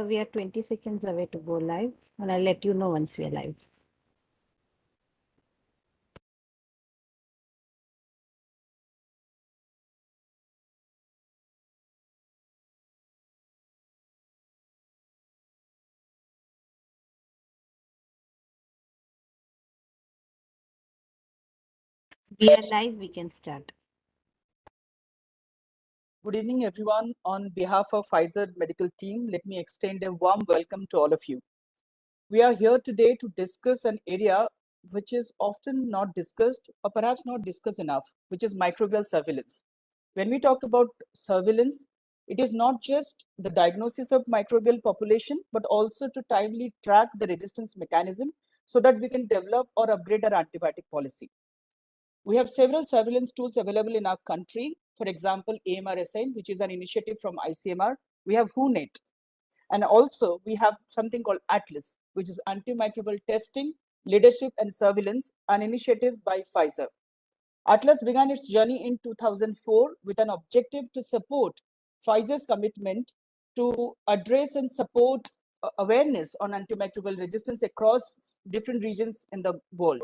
we are 20 seconds away to go live, and I'll let you know once we are live. We are live, we can start. Good evening, everyone. On behalf of Pfizer medical team, let me extend a warm welcome to all of you. We are here today to discuss an area which is often not discussed or perhaps not discussed enough, which is microbial surveillance. When we talk about surveillance, it is not just the diagnosis of microbial population, but also to timely track the resistance mechanism so that we can develop or upgrade our antibiotic policy. We have several surveillance tools available in our country. For example, AMR-SN, which is an initiative from ICMR. We have WHONet. And also, we have something called ATLAS, which is antimicrobial testing, leadership, and surveillance, an initiative by Pfizer. ATLAS began its journey in 2004 with an objective to support Pfizer's commitment to address and support awareness on antimicrobial resistance across different regions in the world.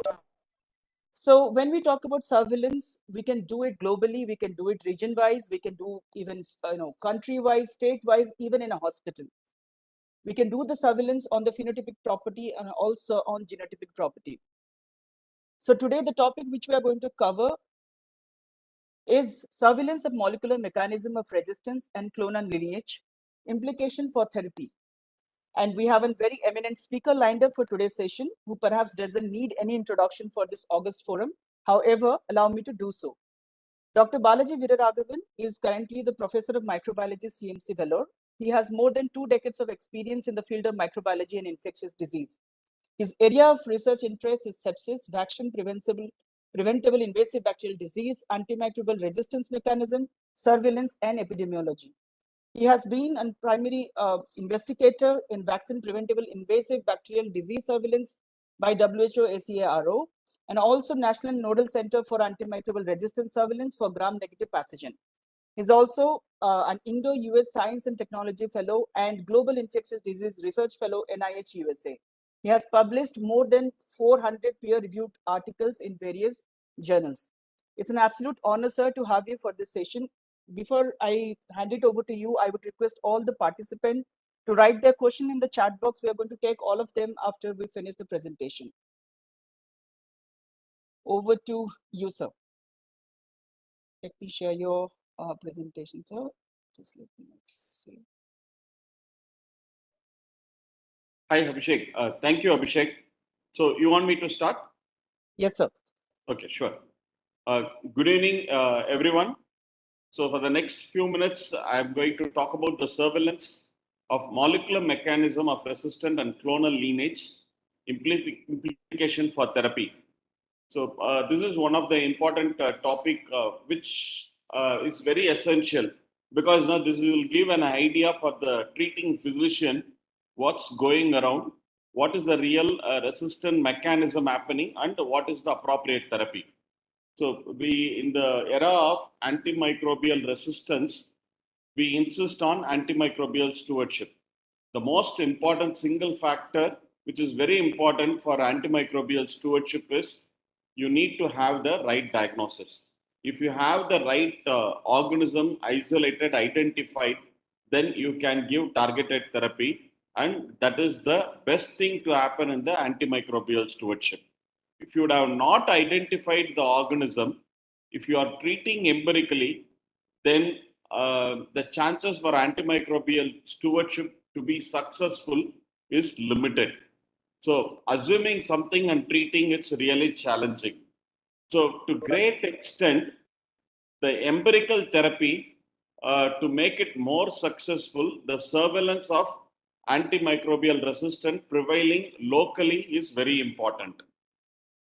So when we talk about surveillance, we can do it globally, we can do it region-wise, we can do even country-wise, state-wise, even in a hospital. We can do the surveillance on the phenotypic property and also on genotypic property. So today the topic which we are going to cover is surveillance of molecular mechanism of resistance and clonal lineage, implication for therapy. And we have a very eminent speaker lined up for today's session who perhaps doesn't need any introduction for this August forum. However, allow me to do so. Dr. Balaji Viraraghavan is currently the Professor of Microbiology, CMC Vellore. He has more than 2 decades of experience in the field of microbiology and infectious disease. His area of research interest is sepsis, vaccine preventable invasive bacterial disease, antimicrobial resistance mechanism, surveillance, and epidemiology. He has been a primary investigator in vaccine preventable invasive bacterial disease surveillance by WHO ACARO, and also National Nodal Center for Antimicrobial Resistance Surveillance for gram-negative pathogen. He's also an Indo-US Science and Technology Fellow and Global Infectious Disease Research Fellow, NIH USA. He has published more than 400 peer-reviewed articles in various journals. It's an absolute honor, sir, to have you for this session. Before I hand it over to you, I would request all the participants to write their question in the chat box. We are going to take all of them after we finish the presentation. Over to you, sir. Let me share your presentation, sir. Just let me see. Hi, Abhishek. Thank you, Abhishek. So you want me to start? Yes, sir. Okay, sure. Good evening, everyone. So for the next few minutes, I'm going to talk about the surveillance of molecular mechanism of resistant and clonal lineage, implication for therapy. So this is one of the important topic which is very essential because now this will give an idea for the treating physician what's going around, what is the real resistant mechanism happening, and what is the appropriate therapy. So we, in the era of antimicrobial resistance, we insist on antimicrobial stewardship. The most important single factor, which is very important for antimicrobial stewardship, is you need to have the right diagnosis. If you have the right organism isolated, identified, then you can give targeted therapy, and that is the best thing to happen in the antimicrobial stewardship. If you would have not identified the organism, if you are treating empirically, then the chances for antimicrobial stewardship to be successful is limited. So assuming something and treating it's really challenging. So to great extent, the empirical therapy to make it more successful, the surveillance of antimicrobial resistance prevailing locally is very important.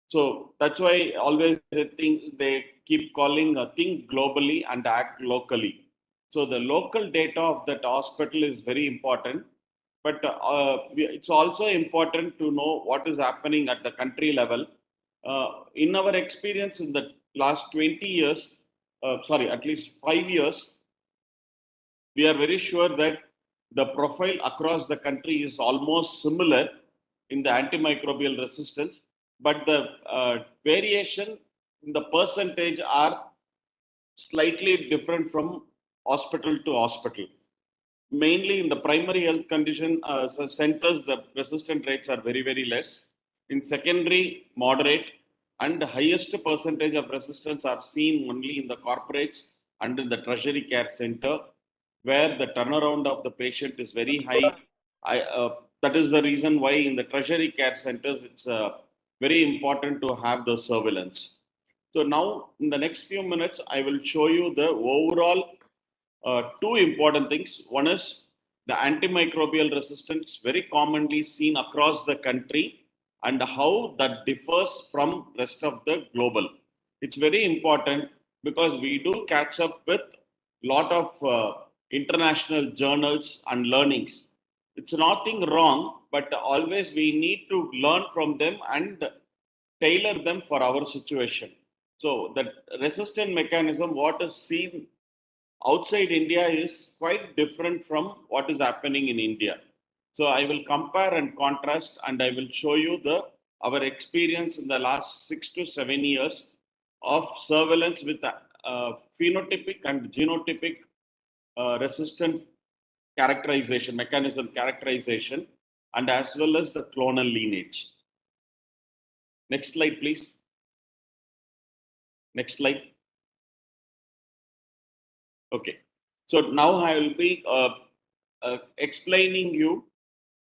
So that's why always I think they keep calling think globally and act locally. So the local data of that hospital is very important, but it's also important to know what is happening at the country level. In our experience in the last 20 years, at least 5 years, we are very sure that the profile across the country is almost similar in the antimicrobial resistance, but the variation in the percentage are slightly different from hospital to hospital. Mainly in the primary health condition centers, the resistant rates are very, very less. In secondary, moderate, and the highest percentage of resistance are seen only in the corporates and in the tertiary care center, where the turnaround of the patient is very high. That is the reason why in the tertiary care centers, it's very important to have the surveillance. So now, in the next few minutes, I will show you the overall two important things. One is the antimicrobial resistance, very commonly seen across the country, and how that differs from rest of the global. It's very important because we do catch up with lot of international journals and learnings. It's nothing wrong, but always we need to learn from them and tailor them for our situation. So the resistant mechanism, what is seen outside India is quite different from what is happening in India. So I will compare and contrast, and I will show you the our experience in the last 6 to 7 years of surveillance with phenotypic and genotypic resistant characterization, mechanism characterization, and as well as the clonal lineage. Next slide, please. Next slide. Okay. So now I will be explaining you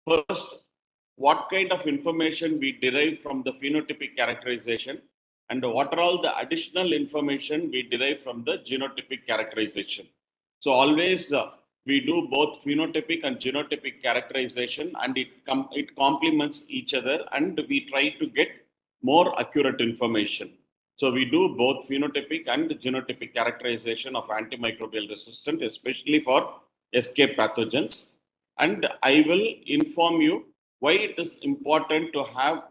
first what kind of information we derive from the phenotypic characterization and what are all the additional information we derive from the genotypic characterization. So always we do both phenotypic and genotypic characterization, and it complements each other, and we try to get more accurate information. So we do both phenotypic and genotypic characterization of antimicrobial resistant, especially for escape pathogens. And I will inform you why it is important to have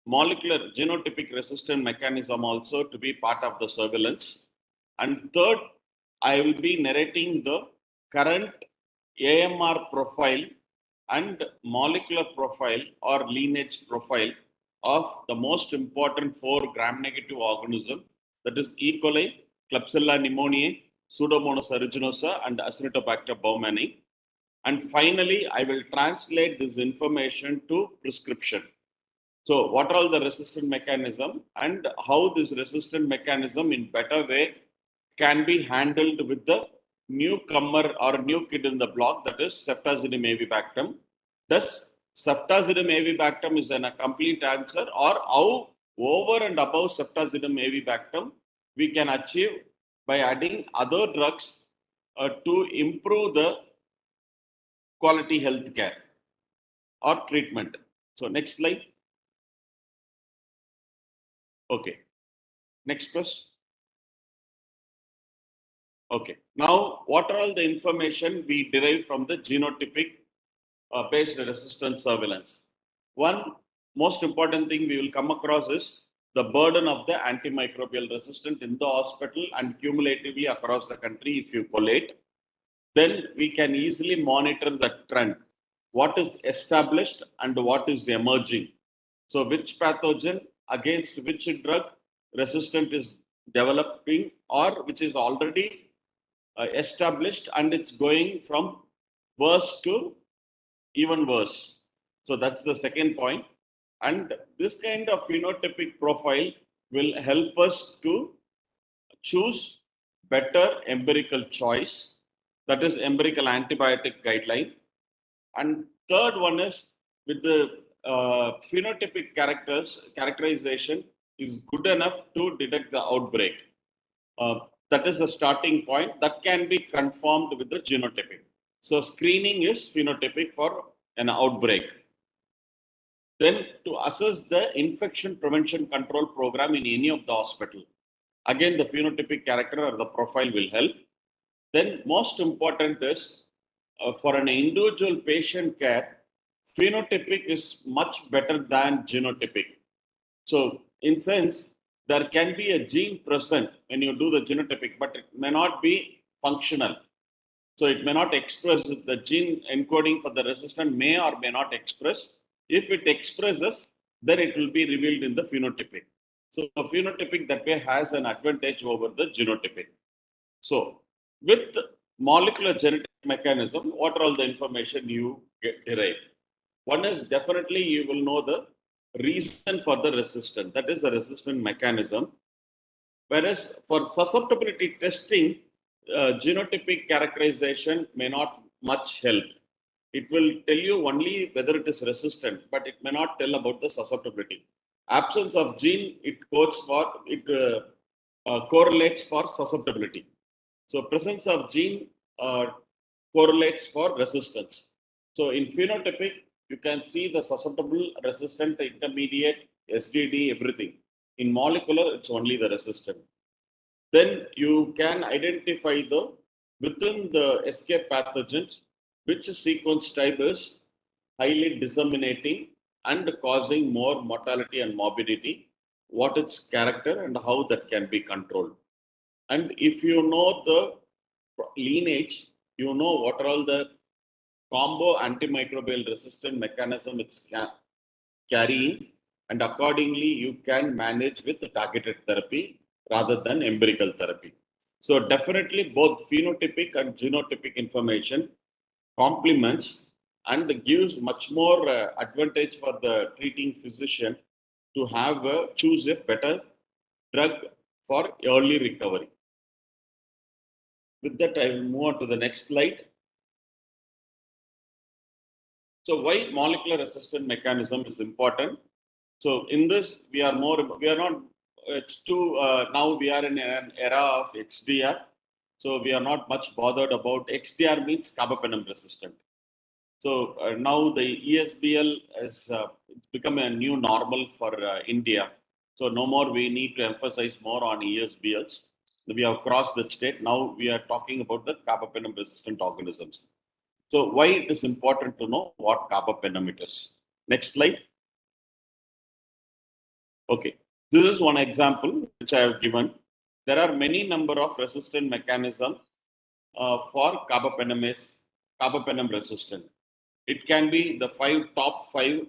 molecular genotypic resistant mechanism also to be part of the surveillance. And third, I will be narrating the current AMR profile and molecular profile or lineage profile of the most important 4 gram-negative organism, that is E. coli, Klebsiella pneumoniae, Pseudomonas aeruginosa, and Acinetobacter baumannii. And finally, I will translate this information to prescription. So what are all the resistant mechanism and how this resistant mechanism in better way can be handled with the newcomer or new kid in the block, that is ceftazidime avibactam. Thus, ceftazidime avibactam is a complete answer, or how over and above ceftazidime avibactam we can achieve by adding other drugs to improve the quality health care or treatment. So next slide. Okay. Next please. Okay. Now, what are all the information we derive from the genotypic based resistance surveillance? One most important thing we will come across is the burden of the antimicrobial resistant in the hospital and cumulatively across the country if you collate. Then we can easily monitor the trend. What is established and what is emerging. So which pathogen against which drug resistant is developing, or which is already established and it's going from worse to even worse. So that's the second point. And this kind of phenotypic profile will help us to choose better empirical choice, that is empirical antibiotic guideline. And third one is with the phenotypic characterization is good enough to detect the outbreak. That is the starting point that can be confirmed with the genotypic. So screening is phenotypic for an outbreak. Then to assess the infection prevention control program in any of the hospital. Again, the phenotypic character or the profile will help. Then most important is for an individual patient care, phenotypic is much better than genotypic. So in sense, there can be a gene present when you do the genotypic, but it may not be functional. So it may not express, the gene encoding for the resistant may or may not express. If it expresses, then it will be revealed in the phenotypic. So the phenotypic that way has an advantage over the genotypic. So with molecular genetic mechanism, what are all the information you derive? One is definitely you will know the reason for the resistance, that is the resistant mechanism. Whereas for susceptibility testing, genotypic characterization may not much help. It will tell you only whether it is resistant, but it may not tell about the susceptibility. Absence of gene, it codes for, it correlates for susceptibility. So presence of gene correlates for resistance. So in phenotypic, you can see the susceptible, resistant, intermediate, SDD, everything. In molecular, it's only the resistant. Then you can identify the within the escape pathogens which sequence type is highly disseminating and causing more mortality and morbidity, what its character and how that can be controlled. And if you know the lineage, you know what are all the combo antimicrobial resistant mechanism it's carrying, and accordingly you can manage with targeted therapy rather than empirical therapy. So definitely both phenotypic and genotypic information complements and gives much more advantage for the treating physician to have choose a better drug for early recovery. With that, I will move on to the next slide. So why molecular resistant mechanism is important? So in this, we are not, it's too, now we are in an era of XDR. So we are not much bothered about, XDR means carbapenem resistant. So now the ESBL has become a new normal for India. So no more we need to emphasize more on ESBLs. We have crossed that state. Now we are talking about the carbapenem resistant organisms. So why it is important to know what carbapenem it is. Next slide. Okay, this is one example which I have given. There are many number of resistant mechanisms for carbapenem resistant. It can be the top five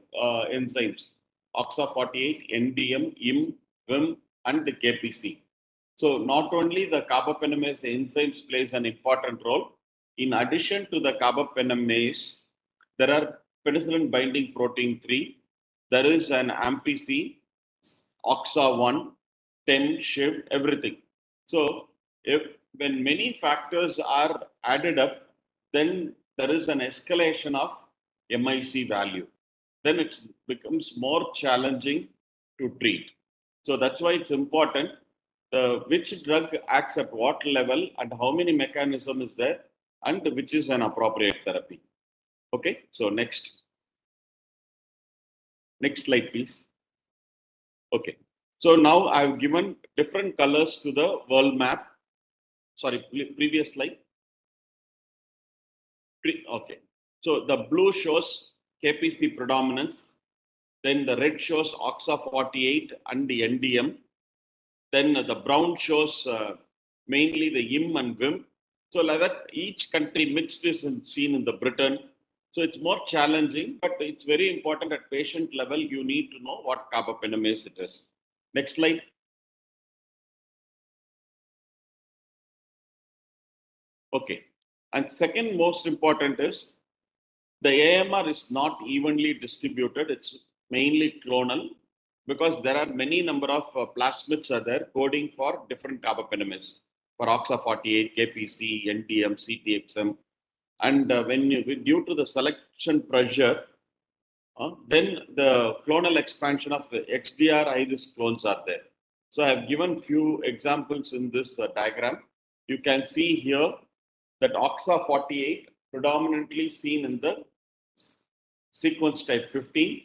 enzymes: OXA48, NDM, IM, VIM, and the KPC. So not only the carbapenemase enzymes plays an important role. In addition to the carbapenemase, there are penicillin binding protein 3. There is an AMPC, OXA1, TEM, SHIV, everything. So if when many factors are added up, then there is an escalation of MIC value. Then it becomes more challenging to treat. So that's why it's important which drug acts at what level and how many mechanism is there and which is an appropriate therapy. Okay, so next slide, please. Okay, so now I've given different colors to the world map. Sorry, previous slide. Okay, so the blue shows KPC predominance, then the red shows OXA48 and the NDM, then the brown shows mainly the IM and VIM. So like that, each country mixed is seen in the Britain. So it's more challenging, but it's very important at patient level. You need to know what carbapenemase it is. Next slide. Okay. And second most important is the AMR is not evenly distributed. It's mainly clonal because there are many number of plasmids are there coding for different carbapenemase for OXA48, KPC, NDM, CTXM. And due to the selection pressure, then the clonal expansion of the XDR high-risk clones are there. So I have given few examples in this diagram. You can see here that OXA48 predominantly seen in the sequence type 15,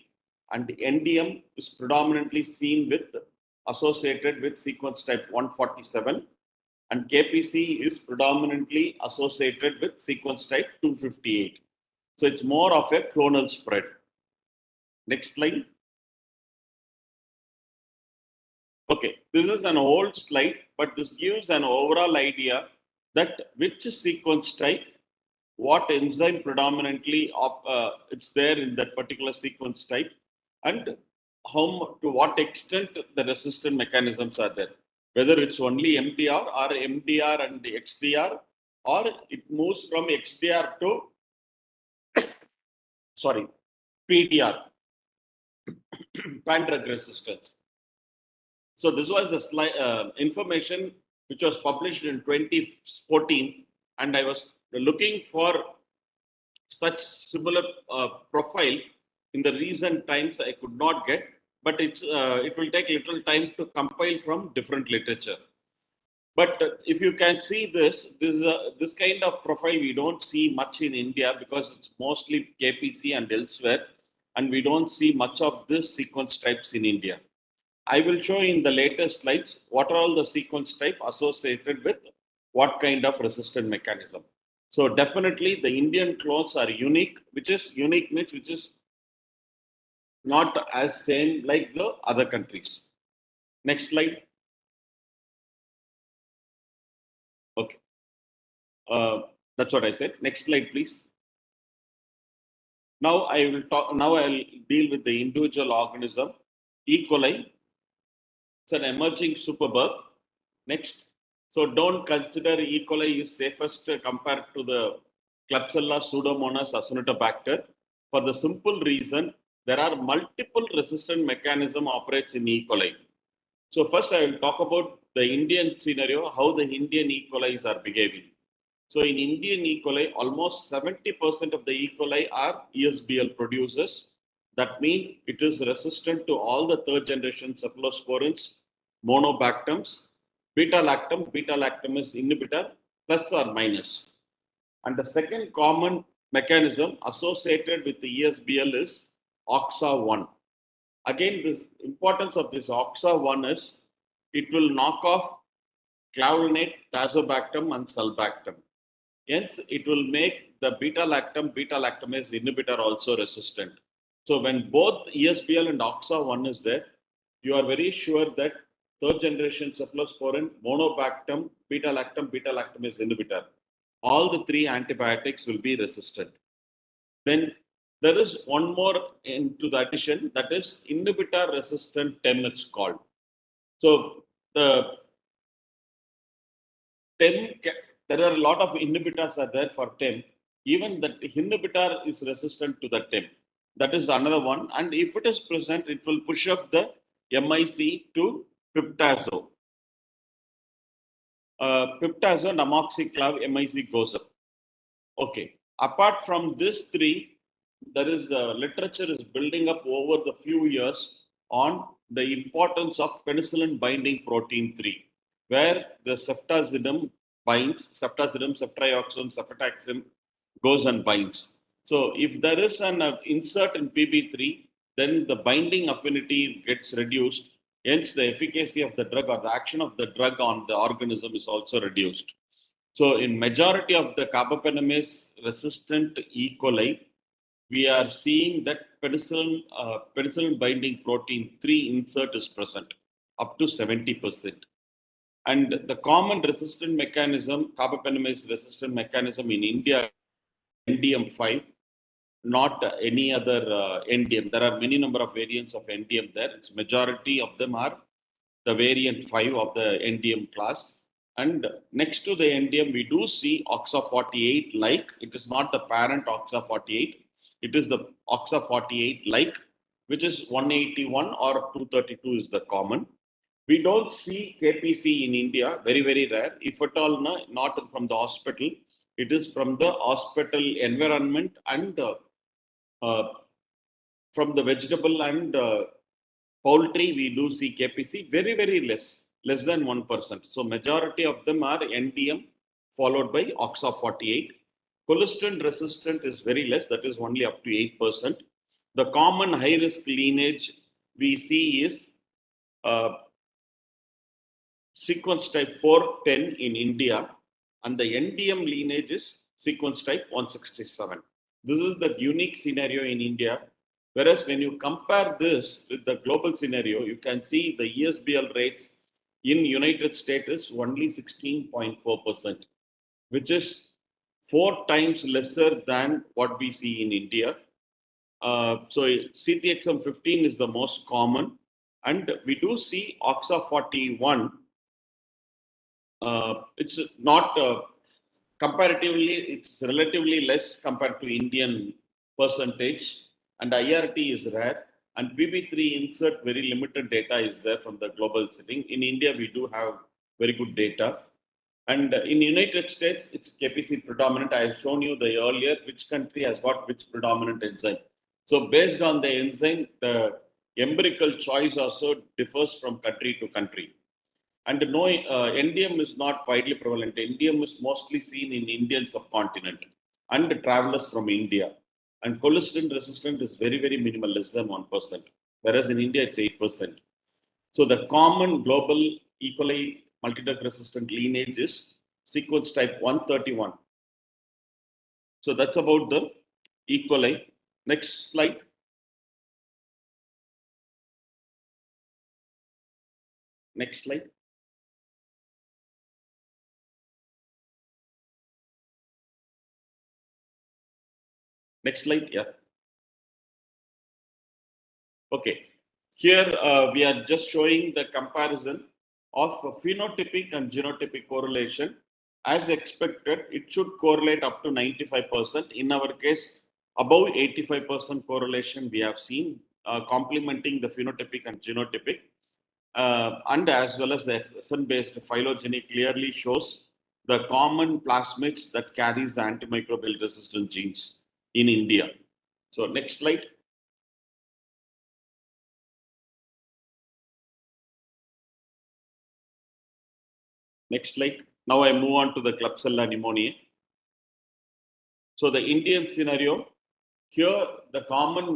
and the NDM is predominantly seen with associated with sequence type 147, and KPC is predominantly associated with sequence type 258. So it's more of a clonal spread. Next slide. Okay, this is an old slide, but this gives an overall idea that which sequence type what enzyme predominantly it's there in that particular sequence type, and to what extent the resistant mechanisms are there. Whether it's only MDR or MDR and the XDR, or it moves from XDR to PDR, pan drug resistance. So this was the information which was published in 2014, and I was looking for such similar profile in the recent times. I could not get, but it will take little time to compile from different literature. But if you can see this kind of profile we don't see much in India, because it's mostly KPC and elsewhere, and we don't see much of this sequence types in India. I will show in the later slides what are all the sequence type associated with what kind of resistant mechanism. So definitely the Indian clones are unique, which is uniqueness, which is not as same like the other countries. Next slide. Okay. That's what I said. Next slide, please. Now I will talk. Now I will deal with the individual organism. E. coli. It's an emerging superbug. Next. So don't consider E. coli is safest compared to the Klebsiella pseudomonas acinetobacter, for the simple reason there are multiple resistant mechanism operates in E. coli. So first I will talk about the Indian scenario, how the Indian E. coli are behaving. So in Indian E. coli, almost 70% of the E. coli are ESBL producers. That means it is resistant to all the third generation cephalosporins, monobactams, beta-lactam. Beta-lactam is inhibitor, plus or minus. And the second common mechanism associated with the ESBL is OXA1. Again, the importance of this OXA1 is it will knock off clavulinate, tazobactam, and sulbactam. Hence, it will make the beta-lactam, beta-lactamase inhibitor also resistant. So when both ESBL and OXA1 is there, you are very sure that third generation cephalosporin, monobactam, beta-lactam, beta-lactamase inhibitor, all the three antibiotics will be resistant. Then there is one more into the addition, that is inhibitor resistant TEM, it's called. So the TEM, there are a lot of inhibitors are there for TEM. Even the inhibitor is resistant to the TEM. That is another one. And if it is present, it will push up the MIC to piptazo. Piptazo and amoxiclav MIC goes up. Okay. Apart from this three, there is literature is building up over the few years on the importance of penicillin binding protein 3, where the ceftazidime binds, ceftazidime, ceftriaxone, cefotaxime goes and binds. So if there is an insert in PB3, then the binding affinity gets reduced. Hence, the efficacy of the drug or the action of the drug on the organism is also reduced. So in majority of the carbapenemase resistant E. coli, we are seeing that penicillin binding protein 3 insert is present up to 70%. And the common resistant mechanism, carbapenemase resistant mechanism in India, NDM5, not any other NDM. There are many number of variants of NDM there. It's majority of them are the variant 5 of the NDM class. And next to the NDM, we do see OXA48 like. It is not the parent OXA48. It is the OXA48 like, which is 181 or 232 is the common. We don't see KPC in India, very, very rare. If at all, not from the hospital, it is from the hospital environment and from the vegetable and poultry, we do see KPC, very, very less than 1%. So majority of them are NDM followed by OXA48. Colistin resistant is very less, that is only up to 8%. The common high risk lineage we see is sequence type 410 in India, and the NDM lineage is sequence type 167. This is the unique scenario in India. Whereas when you compare this with the global scenario, you can see the ESBL rates in United States is only 16.4%, which is 4 times lesser than what we see in India. So CTXM 15 is the most common, and we do see OXA 41. It's not comparatively, it's relatively less compared to Indian percentage, and IRT is rare. And BB3 insert, very limited data is there from the global setting. In India, we do have very good data. And in United States, it's KPC predominant. I have shown you the earlier which country has got which predominant enzyme. So based on the enzyme, the empirical choice also differs from country to country. And no, NDM is not widely prevalent. NDM is mostly seen in Indian subcontinent and travelers from India. And colistin resistant is very, very minimal, less than 1%. Whereas in India, it's 8%. So the common global E. coli multidrug resistant lineage is sequence type 131. So that's about the E. coli. Next slide. Next slide. Next slide. Yeah. Okay. Here we are just showing the comparison of phenotypic and genotypic correlation. As expected, it should correlate up to 95%. In our case, above 85% correlation we have seen, complementing the phenotypic and genotypic. And as well as the FSN-based phylogeny clearly shows the common plasmids that carries the antimicrobial resistant genes in India. So next slide. Next slide. Now I move on to the Klebsiella pneumoniae. So the Indian scenario, here the common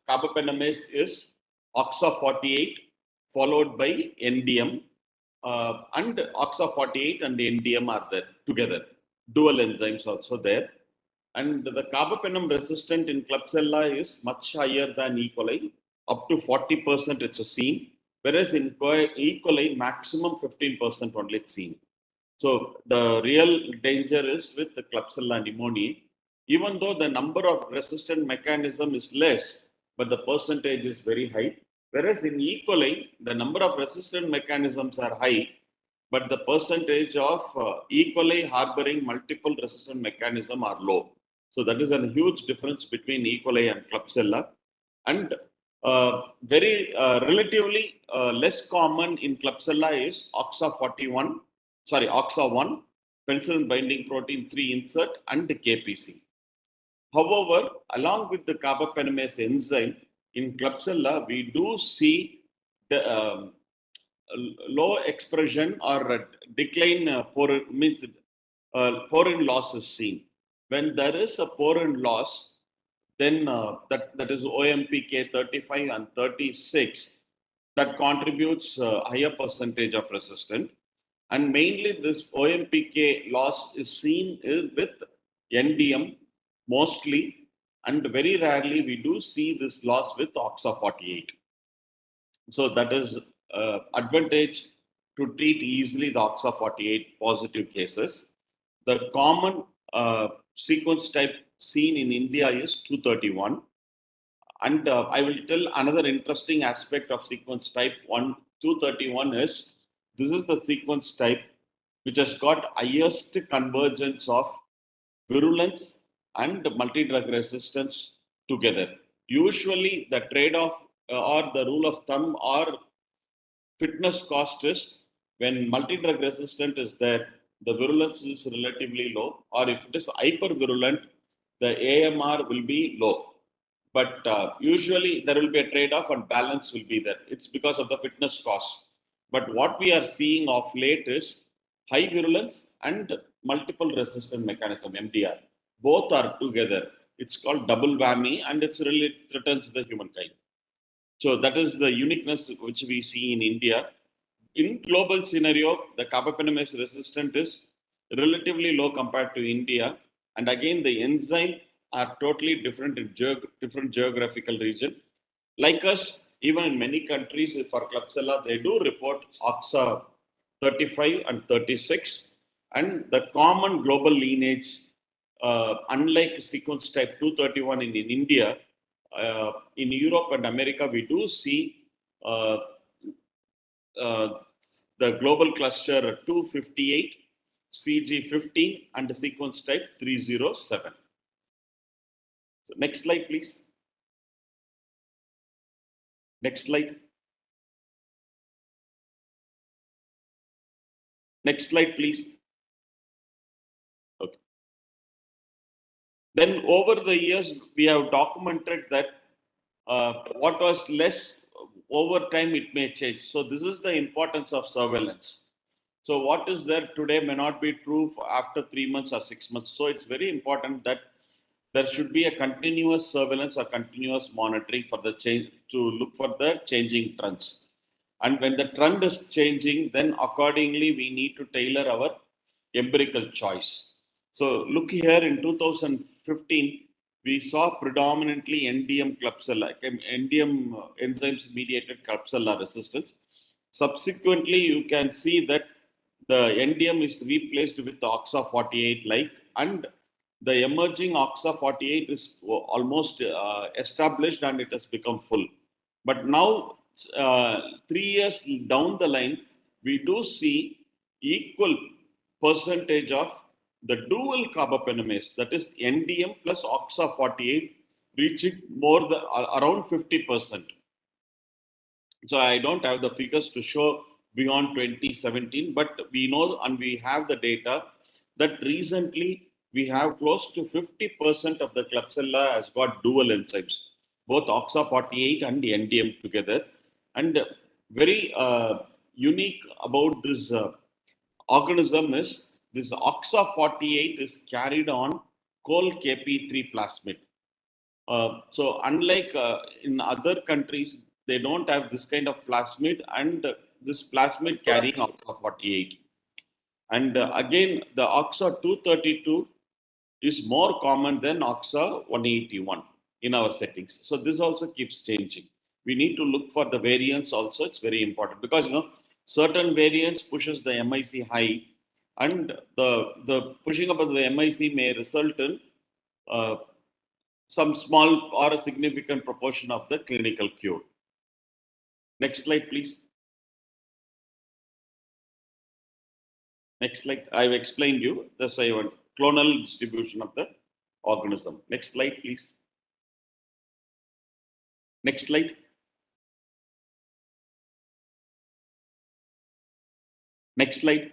carbapenemase is OXA48 followed by NDM, and OXA48 and NDM are there together. Dual enzymes also there. And the carbapenem resistant in Klebsiella is much higher than E. coli, up to 40% it's seen, whereas in E. coli maximum 15% only it's seen. So the real danger is with the Klebsiella pneumoniae. Even though the number of resistant mechanism is less, but the percentage is very high. Whereas in E. coli, the number of resistant mechanisms are high, but the percentage of E. coli harboring multiple resistant mechanisms are low. So that is a huge difference between E. coli and Klebsiella. And very relatively less common in Klebsiella is OXA41, sorry, OXA1, penicillin binding protein 3 insert, and the KPC. However, along with the carbapenemase enzyme, in Klebsiella, we do see the low expression or decline means porin loss is seen. When there is a porin loss, then that is OMPK 35 and 36 that contributes higher percentage of resistance. And mainly this OMPK loss is seen with NDM mostly, and very rarely we do see this loss with OXA48. So that is advantage to treat easily the OXA48 positive cases. The common sequence type seen in India is 231. And I will tell another interesting aspect of sequence type 231 is this is the sequence type which has got highest convergence of virulence and multi-drug resistance together. Usually the trade-off or the rule of thumb or fitness cost is when multi-drug resistant is there, the virulence is relatively low, or if it is hypervirulent, the AMR will be low. But usually there will be a trade-off and balance will be there. It's because of the fitness cost. But what we are seeing of late is high virulence and multiple resistant mechanism, MDR. Both are together. It's called double whammy, and it's really threatens the humankind. So that is the uniqueness which we see in India. In global scenario, the carbapenemase resistant is relatively low compared to India. And again, the enzyme are totally different in different geographical region. Like us, even in many countries for Klebsiella, they do report OXA 35 and 36. And the common global lineage unlike sequence type 231 in India, in Europe and America, we do see uh, the global cluster 258, CG15, and the sequence type 307. So next slide, please. Next slide. Next slide, please. Okay. Then over the years, we have documented that what was less over time, it may change. So this is the importance of surveillance. So what is there today may not be true after 3 months or 6 months. So it's very important that there should be a continuous surveillance or continuous monitoring for the change to look for the changing trends. And when the trend is changing, then accordingly we need to tailor our empirical choice. So look here in 2015, we saw predominantly NDM Klebsiella, NDM enzymes mediated Klebsiella resistance. Subsequently, you can see that the NDM is replaced with the OXA48 like, and the emerging OXA48 is almost established and it has become full. But now, 3 years down the line, we do see equal percentage of the dual carbapenemase, that is NDM plus OXA48, reaching more than around 50%. So I don't have the figures to show beyond 2017, but we know and we have the data that recently we have close to 50% of the Klebsiella has got dual enzymes, both OXA48 and NDM together. And very unique about this organism is this OXA48 is carried on COL-KP3 plasmid. So unlike in other countries, they don't have this kind of plasmid and this plasmid carrying OXA48. And again, the OXA232 is more common than OXA181 in our settings. So this also keeps changing. We need to look for the variants also. It's very important because certain variants pushes the MIC high, and the pushing up of the MIC may result in some small or a significant proportion of the clinical cure. Next slide, please. Next slide. I've explained you the clonal distribution of the organism. Next slide, please. Next slide. Next slide.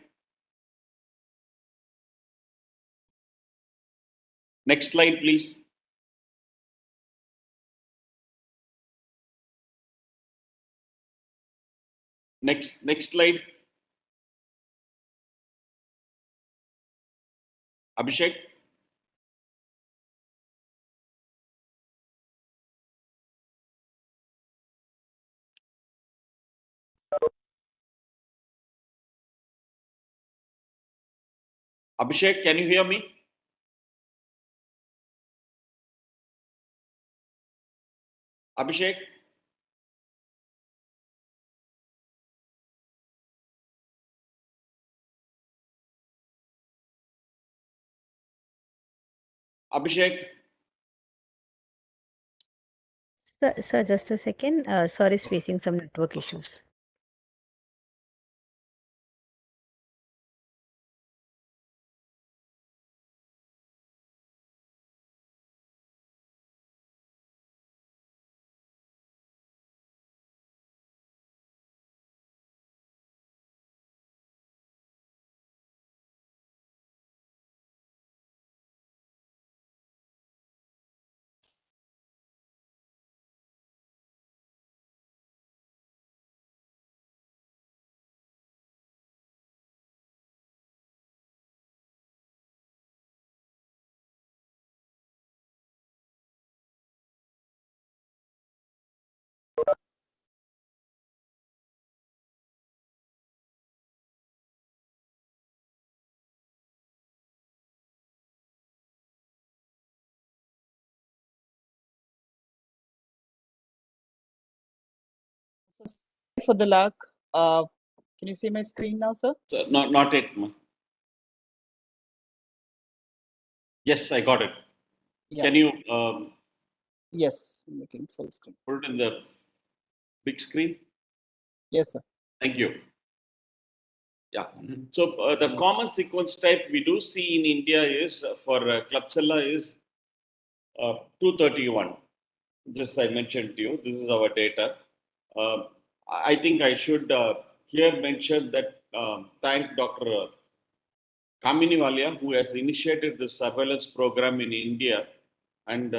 Next slide, please. Next slide. Abhishek. Abhishek, can you hear me? Abhishek? Abhishek? Sir, just a second. Sir is facing some network issues. For the luck, can you see my screen now, sir? Not yet. Yes, I got it. Yeah. Can you Yes, I'm making full screen. put it in the big screen? Yes, sir. Thank you. Yeah. So the common sequence type we do see in India is for Klebsiella is 231. This I mentioned to you. This is our data. I think I should here mention that thank Dr. Kamini Walia, who has initiated this surveillance program in India, and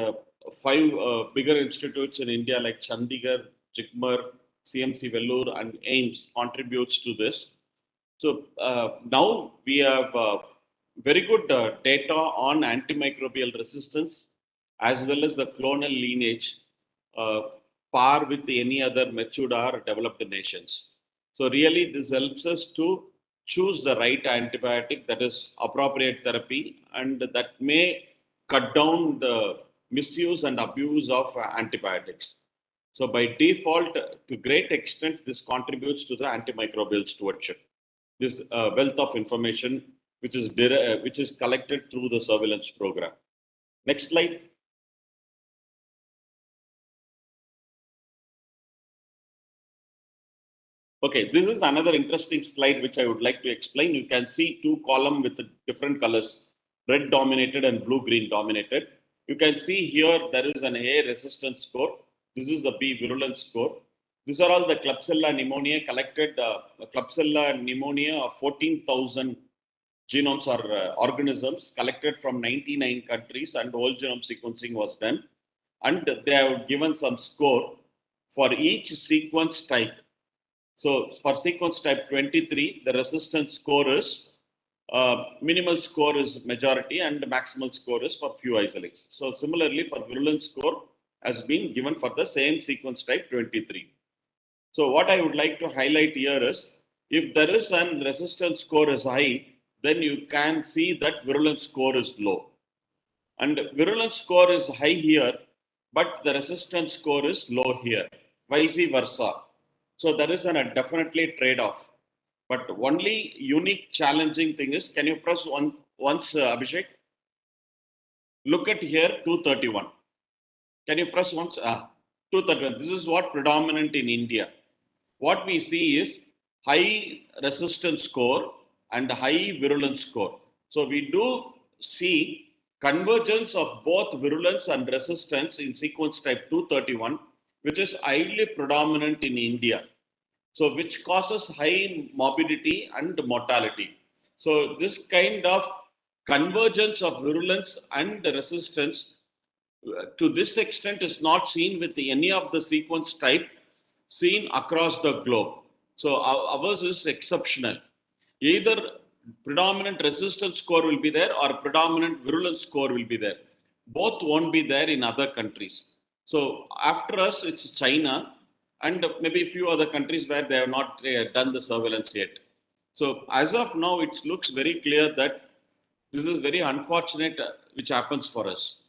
five bigger institutes in India like Chandigarh, Jigmar, CMC Vellore, and AIMS contributes to this. So now we have very good data on antimicrobial resistance as well as the clonal lineage, uh, par with any other matured or developed nations. So really, this helps us to choose the right antibiotic that is appropriate therapy and that may cut down the misuse and abuse of antibiotics. So by default, to great extent, this contributes to the antimicrobial stewardship. This wealth of information which is collected through the surveillance program. Next slide. Okay, this is another interesting slide which I would like to explain. You can see two columns with different colors, red dominated and blue-green dominated. You can see here there is an A resistance score. This is the B virulence score. These are all the Klebsiella pneumonia collected, Klebsiella pneumonia of 14,000 genomes or organisms collected from 99 countries, and whole genome sequencing was done. And they have given some score for each sequence type. So for sequence type 23, the resistance score is minimal score is majority and maximal score is for few isolates. So similarly for virulence score has been given for the same sequence type 23. So what I would like to highlight here is if there is an resistance score is high, then you can see that virulence score is low. And virulence score is high here, but the resistance score is low here, vice versa. So there is a definitely trade-off. But only unique challenging thing is, can you press once, Abhishek? Look at here, 231. Can you press once? 231. This is what predominant in India. What we see is high resistance score and high virulence score. So we do see convergence of both virulence and resistance in sequence type 231, which is highly predominant in India. So which causes high morbidity and mortality. So this kind of convergence of virulence and resistance to this extent is not seen with any of the sequence type seen across the globe. So ours is exceptional. Either predominant resistance score will be there or predominant virulence score will be there. Both won't be there in other countries. So after us, it's China and maybe a few other countries where they have not done the surveillance yet. So as of now, it looks very clear that this is very unfortunate which happens for us.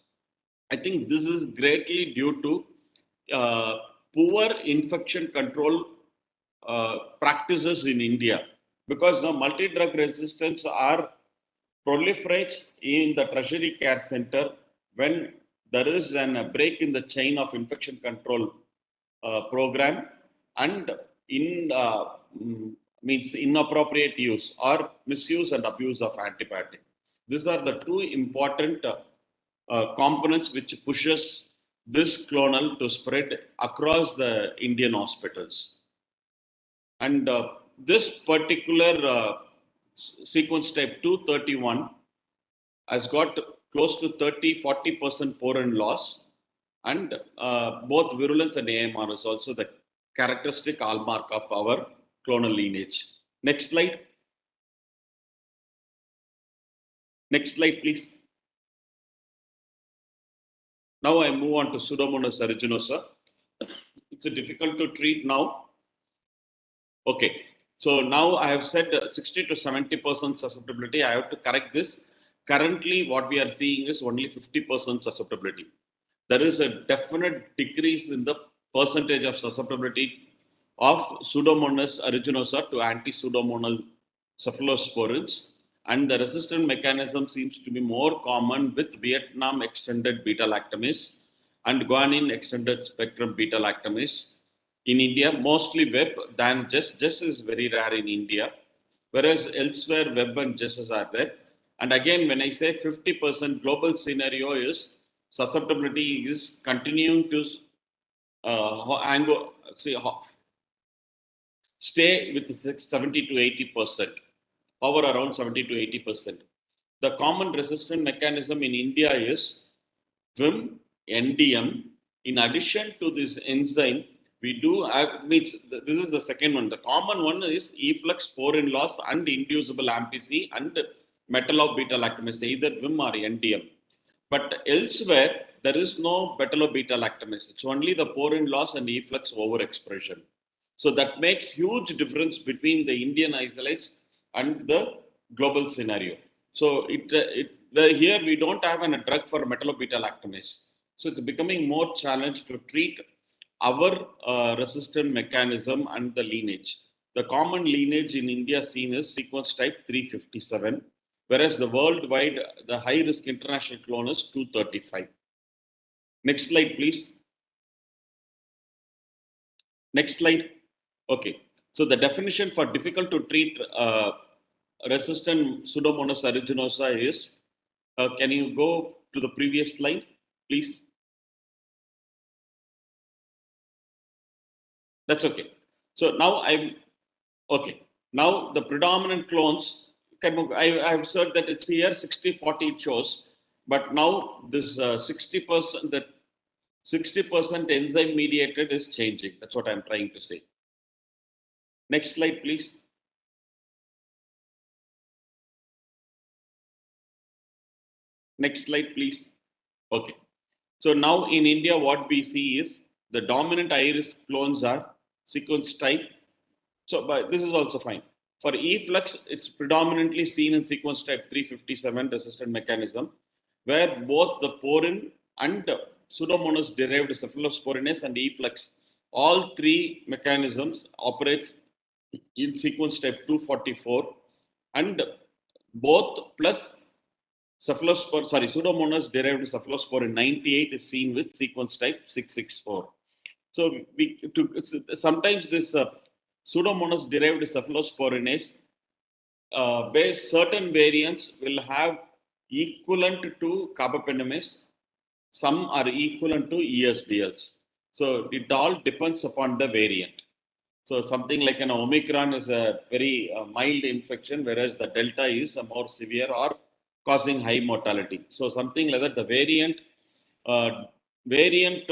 I think this is greatly due to poor infection control practices in India, because now multi-drug resistance are proliferates in the tertiary care center when there is a break in the chain of infection control program and in means inappropriate use or misuse and abuse of antibiotic. These are the two important components which pushes this clonal to spread across the Indian hospitals. And this particular sequence type 231 has got close to 30-40% porin loss, and both virulence and AMR is also the characteristic hallmark of our clonal lineage. Next slide. Next slide, please. Now I move on to Pseudomonas aeruginosa. It's difficult to treat now. Okay, so now I have said 60 to 70% susceptibility. I have to correct this. Currently, what we are seeing is only 50% susceptibility. There is a definite decrease in the percentage of susceptibility of Pseudomonas aeruginosa to anti-pseudomonal cephalosporins. and the resistant mechanism seems to be more common with Vietnam extended beta lactamase and guanine extended spectrum beta lactamase. In India, mostly web than just is very rare in India, whereas elsewhere web and just are there. And again, when I say 50% global scenario is susceptibility is continuing to stay with 70 to 80%, hover around 70 to 80%. The common resistant mechanism in India is VIM, NDM. In addition to this enzyme, we do have, this is the second one. The common one is efflux, porin loss, and inducible AMPC and metallo-beta lactamase, either VIM or NDM. But elsewhere, there is no metallo-beta lactamase. It's only the porin loss and efflux overexpression. So that makes huge difference between the Indian isolates and the global scenario. So here we don't have a drug for metallo-beta lactamase. So it's becoming more challenged to treat our resistant mechanism and the lineage. The common lineage in India seen is sequence type 357, whereas the worldwide, the high risk international clone is 235. Next slide, please. Next slide. Okay. So the definition for difficult to treat resistant Pseudomonas aeruginosa is, can you go to the previous slide, please? That's okay. So now okay. Now the predominant clones, I have said that it's here 60-40 it shows, but now this 60%, that 60% enzyme mediated is changing. That's what I'm trying to say. Next slide, please. Next slide, please. Okay. So now in India, what we see is the dominant high-risk clones are sequence type. So but this is also fine. For efflux, it's predominantly seen in sequence type 357 resistant mechanism, where both the porin and Pseudomonas derived cephalosporinase and efflux, all three mechanisms operates in sequence type 244, and both plus Pseudomonas derived cephalosporin 98 is seen with sequence type 664. So sometimes this Pseudomonas derived cephalosporinase based certain variants will have equivalent to carbapenemase. Some are equivalent to ESBLs. So it all depends upon the variant. So something like an Omicron is a very mild infection, whereas the Delta is a more severe or causing high mortality. So something like that, the variant variant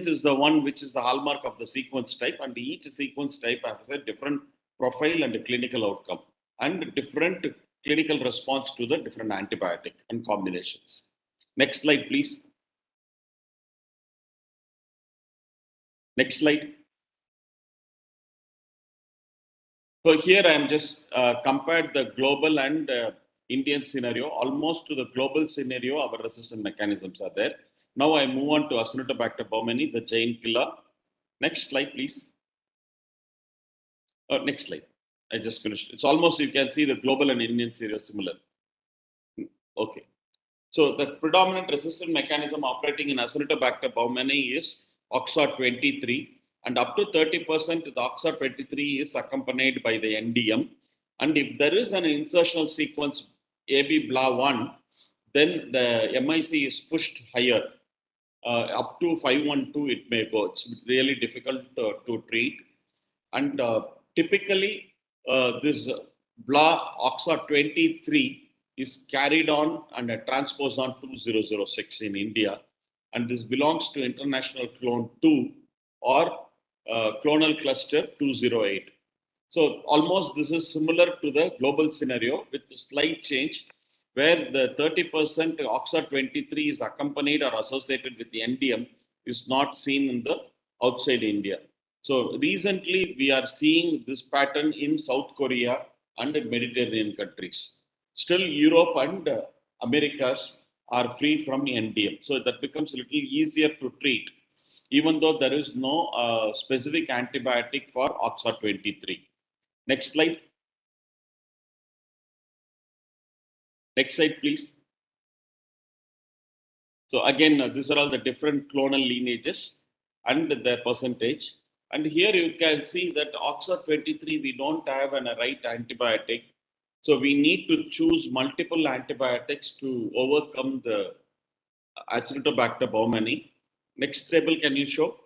is the one which is the hallmark of the sequence type, and each sequence type has a different profile and clinical outcome and different clinical response to the different antibiotic and combinations. Next slide, please. Next slide. So here I am just compared the global and Indian scenario. Almost to the global scenario, our resistant mechanisms are there. Now I move on to Acinetobacter baumannii, the giant killer. Next slide, please. Next slide. I just finished. It's almost, you can see the global and Indian scenario similar. Okay. So the predominant resistant mechanism operating in Acinetobacter baumannii is OXA23. And up to 30%, the OXA23 is accompanied by the NDM. And if there is an insertional sequence AB BLA1, then the MIC is pushed higher. Up to 512, it may go. It's really difficult to treat. And typically, this BLA OXA23 is carried on and a transposon 2006 in India. And this belongs to international clone 2 or clonal cluster 208. So almost this is similar to the global scenario with a slight change where the 30% OXA23 is accompanied or associated with the NDM is not seen in the outside India. So recently we are seeing this pattern in South Korea and Mediterranean countries. Still Europe and Americas are free from NDM. So that becomes a little easier to treat, even though there is no specific antibiotic for OXA23. Next slide. Next slide, please. So again, these are all the different clonal lineages and their percentage. And here you can see that OXA23, we don't have a right antibiotic. So we need to choose multiple antibiotics to overcome the Acinetobacter baumannii. Next table, can you show?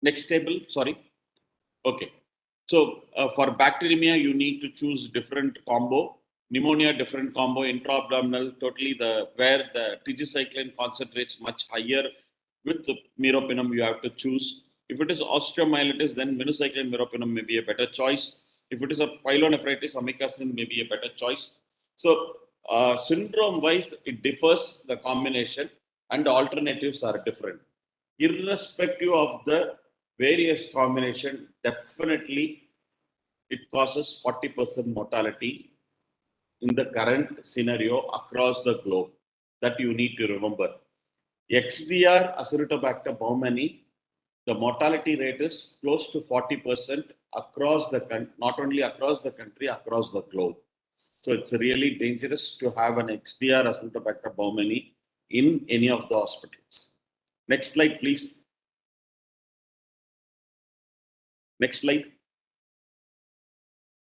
Next table, sorry. Okay. So for bacteremia, you need to choose different combo. Pneumonia, different combo. Intra-abdominal, totally where the tigecycline concentrates much higher. With the meropenem, you have to choose. If it is osteomyelitis, then minocycline meropenem may be a better choice. If it is a pyelonephritis, amikacin may be a better choice. So syndrome-wise, it differs, the combination, and the alternatives are different. Irrespective of the various combination, definitely it causes 40% mortality in the current scenario across the globe. That you need to remember. XDR Acinetobacter baumannii, the mortality rate is close to 40% across the country, not only across the country, across the globe. So it's really dangerous to have an XDR Acinetobacter baumannii in any of the hospitals. Next slide, please. Next slide.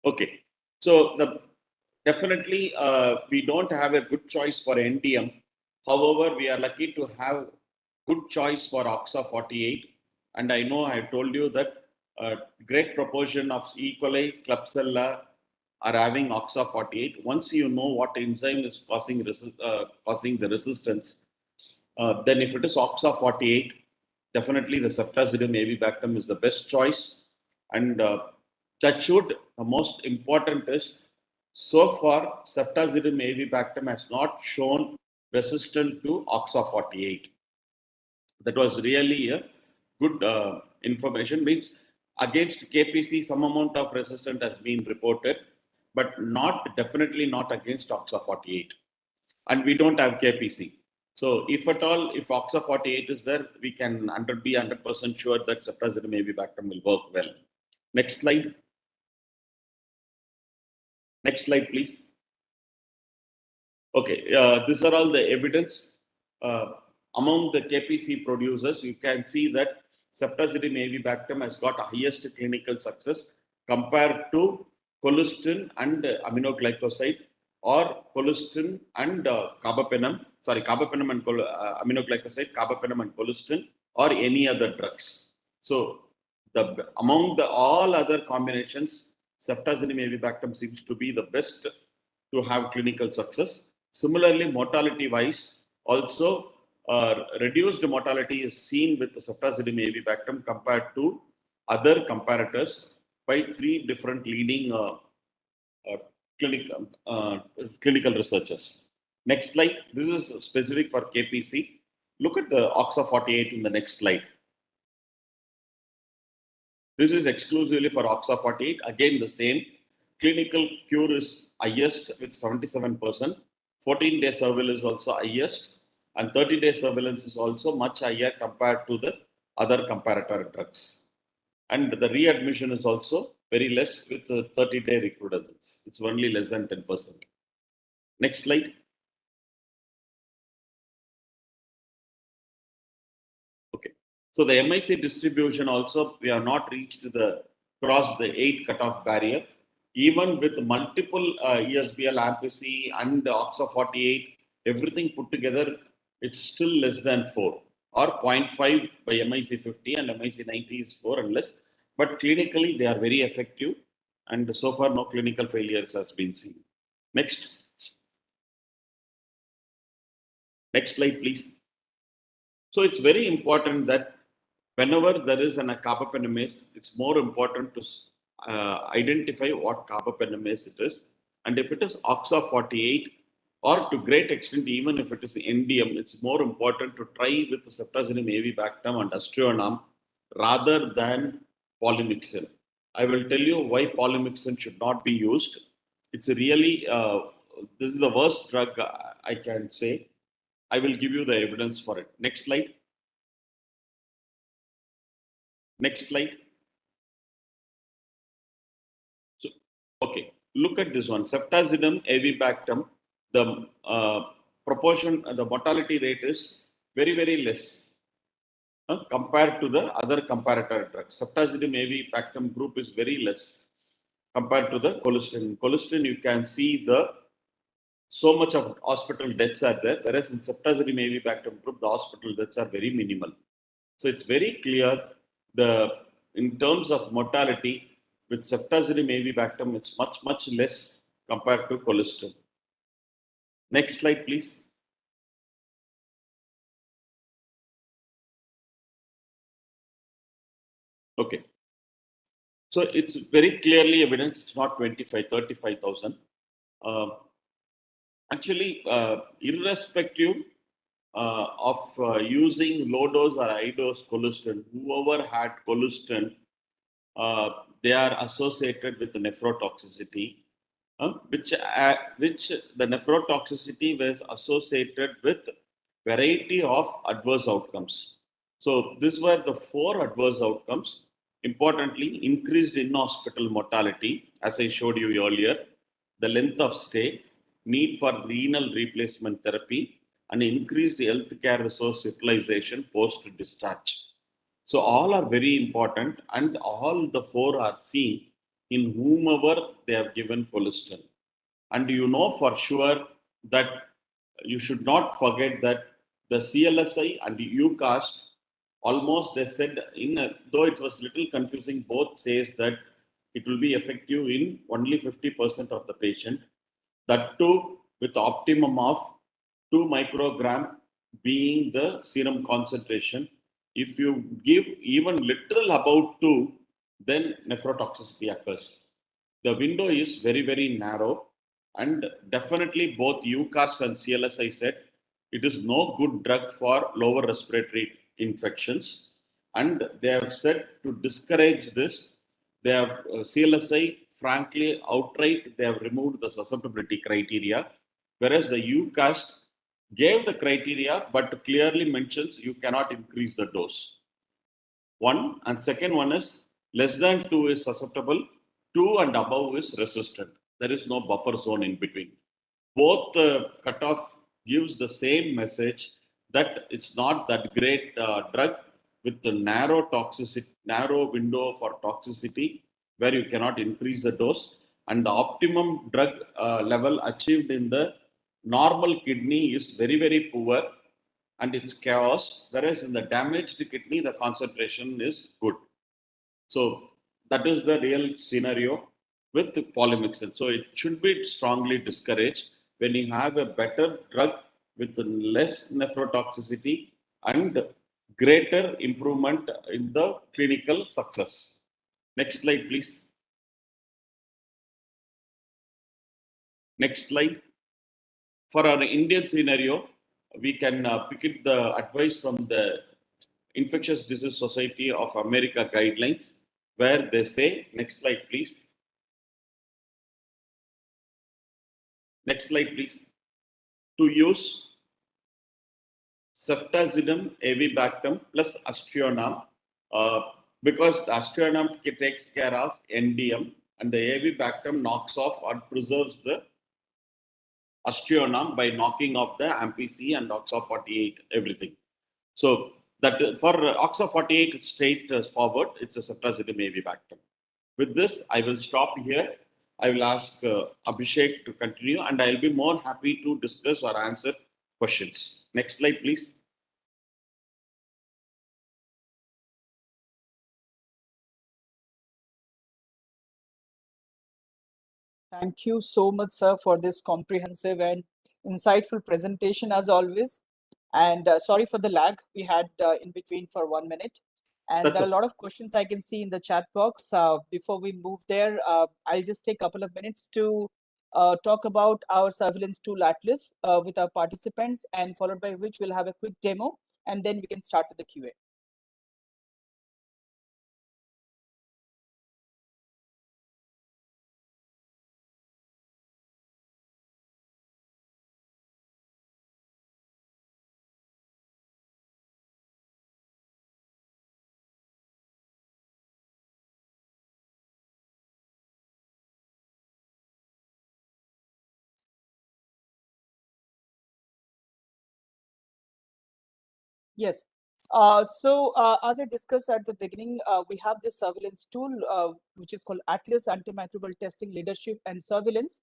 Okay. So definitely we don't have a good choice for NDM. However, we are lucky to have good choice for OXA48. And I know I told you that a great proportion of E. coli, Klebsiella are having OXA48. Once you know what enzyme is causing the resistance, then if it is OXA48, definitely the ceftazidime avibactam is the best choice. And touchwood, the most important is, so far, ceftazidime avibactam has not shown resistant to OXA48. That was really a good information. Means against KPC, some amount of resistance has been reported, but definitely not against OXA48. And we don't have KPC. So if at all, if OXA48 is there, we can be 100% sure that ceftazidime avibactam will work well. Next slide. Next slide, please. Okay, these are all the evidence. Among the KPC producers, you can see that ceftazidime avibactam has got highest clinical success compared to colistin and aminoglycoside, or colistin and carbapenem and aminoglycoside, carbapenem and colistin, or any other drugs. So among all other combinations, ceftazidime avibactam seems to be the best to have clinical success. Similarly, mortality-wise, also reduced mortality is seen with the ceftazidime avibactam compared to other comparators by 3 different leading clinical researchers. Next slide. This is specific for KPC. Look at the OXA48 in the next slide. This is exclusively for OXA48. Again, the same. Clinical cure is highest with 77%. 14-day surveillance is also highest. And 30-day surveillance is also much higher compared to the other comparator drugs. And the readmission is also very less with the 30-day recrudescence. It's only less than 10%. Next slide. Okay. So the MIC distribution also, we have not reached crossed the 8 cutoff barrier. Even with multiple ESBL, AMPC and OXA48, everything put together, it's still less than 4, or 0.5 by MIC 50, and MIC 90 is 4 and less. But clinically, they are very effective, and so far no clinical failures has been seen. Next. Next slide, please. So it's very important that whenever there is an carbapenemase, it's more important to identify what carbapenemase it is. And if it is OXA48, or to great extent, even if it is NDM, it's more important to try with the ceftazidime avibactam and aztreonam rather than polymyxin. I will tell you why polymyxin should not be used. It's really, this is the worst drug I can say. I will give you the evidence for it. Next slide. Next slide. Okay, look at this one. Ceftazidime, avibactam, the proportion, the mortality rate is very, very less compared to the other comparator drugs. Ceftazidime, avibactam group is very less compared to the cholesterol. Cholesterol, you can see the so much of hospital deaths are there, whereas in ceftazidime avibactam group, the hospital deaths are very minimal. So it's very clear the in terms of mortality with ceftazidime avibactam, it's much less compared to cholesterol. Next slide, please. Okay. So it's very clearly evidence. It's not 25, 35,000. Uh, Actually, irrespective of using low dose or high dose cholesterol, whoever had cholesterol, they are associated with nephrotoxicity, which the nephrotoxicity was associated with variety of adverse outcomes. So these were the four adverse outcomes. Importantly, increased in-hospital mortality, as I showed you earlier, the length of stay, need for renal replacement therapy, and increased healthcare resource utilization post-discharge. So all are very important, and all the four are seen in whomever they have given cholesterol. And you know for sure that you should not forget that the CLSI and the UCAST almost they said though it was little confusing, both says that it will be effective in only 50% of the patient. That too with optimum of 2 microgram being the serum concentration. If you give even little above 2, then nephrotoxicity occurs. The window is very, very narrow, and definitely both UCAST and CLSI said it is no good drug for lower respiratory infections. And they have said to discourage this, they have CLSI, frankly, outright, they have removed the susceptibility criteria, whereas the UCAST gave the criteria but clearly mentions you cannot increase the dose. One, and second one is less than 2 is susceptible, 2 and above is resistant. There is no buffer zone in between. Both cutoff gives the same message that it's not that great drug with the narrow toxicity, narrow window for toxicity where you cannot increase the dose, and the optimum drug level achieved in the normal kidney is very, very poor and it's chaos, whereas in the damaged kidney, the concentration is good. So that is the real scenario with polymyxin. So it should be strongly discouraged when you have a better drug with less nephrotoxicity and greater improvement in the clinical success. Next slide, please. Next slide. For our Indian scenario, we can pick it the advice from the Infectious Disease Society of America guidelines, where they say, next slide, please. Next slide, please. To use ceftazidime avibactam plus aztreonam, because the aztreonam takes care of NDM and the avibactam knocks off or preserves the aztreonam by knocking off the AMPC and OXA48, everything. So that for OXA48 straight forward, it's a ceftazidime avibactam. With this, I will stop here. I will ask Abhishek to continue, and I'll be more happy to discuss or answer questions. Next slide, please. Thank you so much, sir, for this comprehensive and insightful presentation as always. And sorry for the lag we had in between for 1 minute. And That's there are okay. a lot of questions I can see in the chat box. Before we move there, I'll just take a couple of minutes to talk about our surveillance tool atlas with our participants, and followed by which we'll have a quick demo, and then we can start with the QA. Yes. As I discussed at the beginning, we have this surveillance tool, which is called Atlas Antimicrobial Testing Leadership and Surveillance.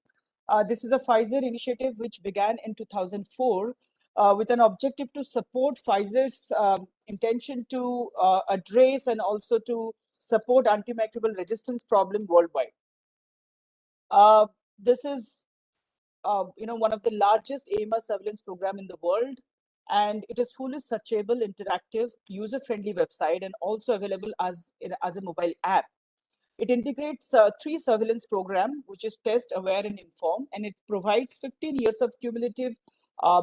This is a Pfizer initiative which began in 2004 with an objective to support Pfizer's intention to address and also to support antimicrobial resistance problem worldwide. This is one of the largest AMR surveillance program in the world, and it is fully searchable, interactive, user-friendly website, and also available as a mobile app. It integrates three surveillance program, which is test, aware, and inform, and it provides 15 years of cumulative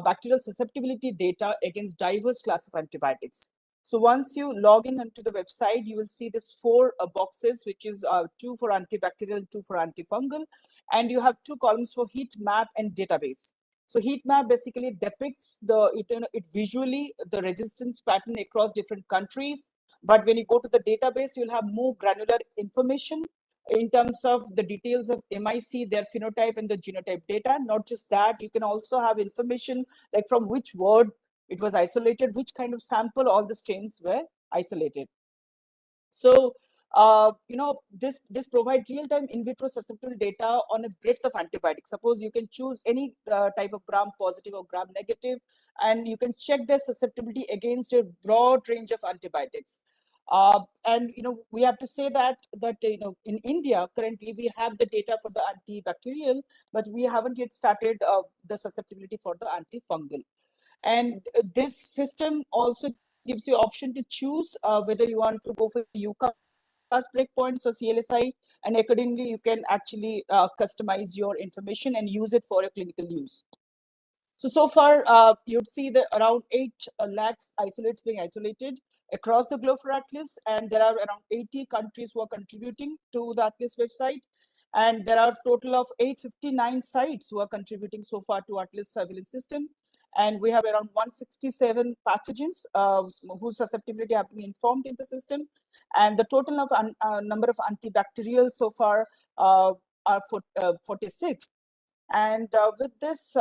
bacterial susceptibility data against diverse class of antibiotics. So once you log in onto the website, you will see this four boxes, which is two for antibacterial and two for antifungal. And you have two columns for heat map and database. So heat map basically depicts it visually the resistance pattern across different countries. But when you go to the database, you'll have more granular information in terms of the details of MIC, their phenotype and the genotype data. Not just that, you can also have information like from which ward it was isolated, which kind of sample all the strains were isolated. So, this provides real-time in vitro susceptible data on a breadth of antibiotics. Suppose you can choose any type of gram positive or gram negative, and you can check their susceptibility against a broad range of antibiotics. And we have to say that in India currently we have the data for the antibacterial, but we haven't yet started the susceptibility for the antifungal. And this system also gives you option to choose whether you want to go for UCAS breakpoints or CLSI, and accordingly you can actually customize your information and use it for a clinical use. So far, you'd see that around 8 lakhs isolates being isolated across the globe for Atlas, and there are around 80 countries who are contributing to the Atlas website. And there are a total of 859 sites who are contributing so far to Atlas surveillance system. And we have around 167 pathogens whose susceptibility have been informed in the system. And the total of number of antibacterials so far are 46. And with this,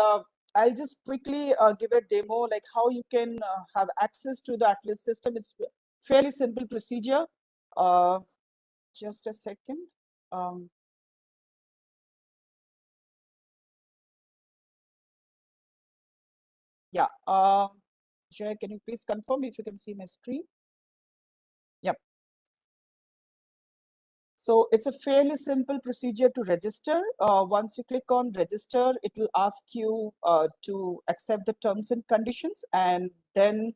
I'll just quickly give a demo like how you can have access to the Atlas system. It's fairly simple procedure. Just a second. Yeah. Jay, can you please confirm if you can see my screen? Yep. So it's a fairly simple procedure to register. Once you click on register, it will ask you to accept the terms and conditions, and then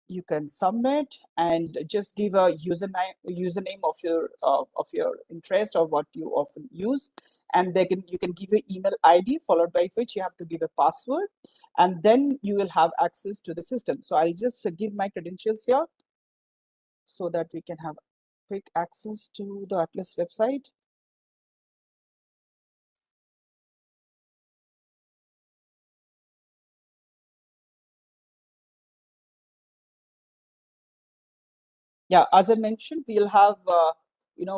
you can submit and just give a username of your interest or what you often use, and you can give an email ID followed by which you have to give a password, and then you will have access to the system. So I'll just give my credentials here so that we can have quick access to the Atlas website. Yeah, as I mentioned, we'll have,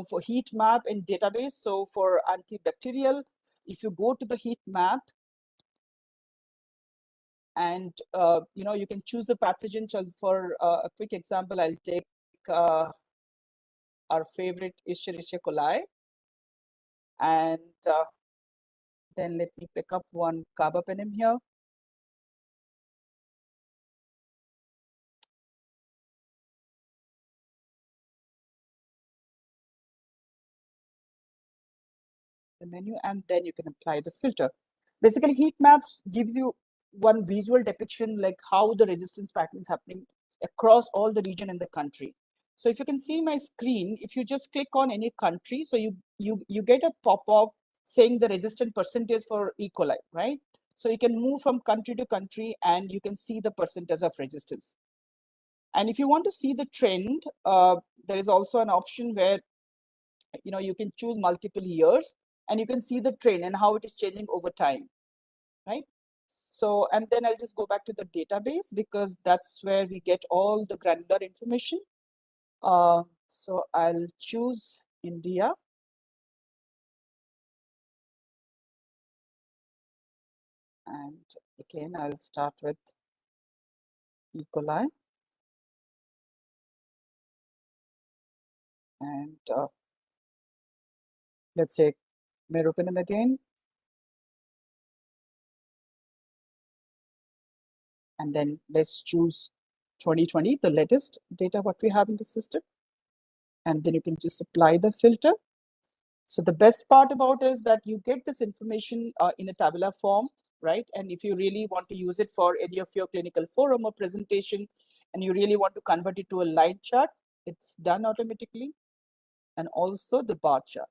for heat map and database. So for antibacterial, if you go to the heat map, and you can choose the pathogen. So for a quick example, I'll take our favorite Escherichia coli, and then let me pick up one carbapenem here. The menu, and then you can apply the filter. Basically, heat maps gives you one visual depiction like how the resistance pattern is happening across all the region in the country. So if you can see my screen, if you just click on any country, so you get a pop-up saying the resistant percentage for E. coli, right? So you can move from country to country and you can see the percentage of resistance. And if you want to see the trend, there is also an option where you can choose multiple years and you can see the trend and how it is changing over time, right? So, and then I'll just go back to the database because that's where we get all the granular information. So I'll choose India. And again, I'll start with E. coli. And let's say meropenem again. And then let's choose 2020, the latest data what we have in the system. And then you can just apply the filter. So the best part about is that you get this information in a tabular form, right? And if you really want to use it for any of your clinical forum or presentation, and you really want to convert it to a line chart, it's done automatically. And also the bar chart.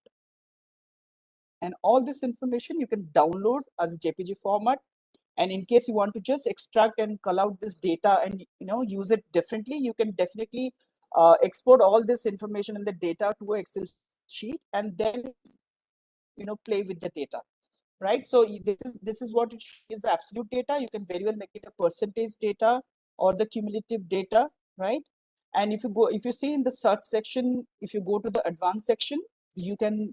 And all this information you can download as a JPG format. And in case you want to just extract and call out this data and use it differently, you can definitely export all this information and the data to an Excel sheet and then play with the data, right? So this is what it is, the absolute data. You can very well make it a percentage data or the cumulative data, right? And if you see in the search section, if you go to the advanced section, you can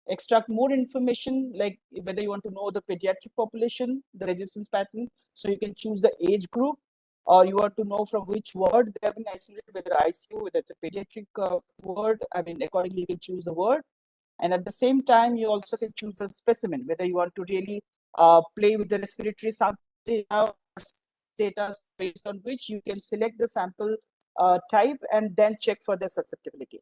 extract more information, like whether you want to know the pediatric population, the resistance pattern. So you can choose the age group, or you want to know from which ward they have been isolated, whether ICU, whether it's a pediatric ward. I mean, accordingly, you can choose the word. And at the same time, you also can choose the specimen, whether you want to really play with the respiratory sample data based on which you can select the sample type and then check for the susceptibility.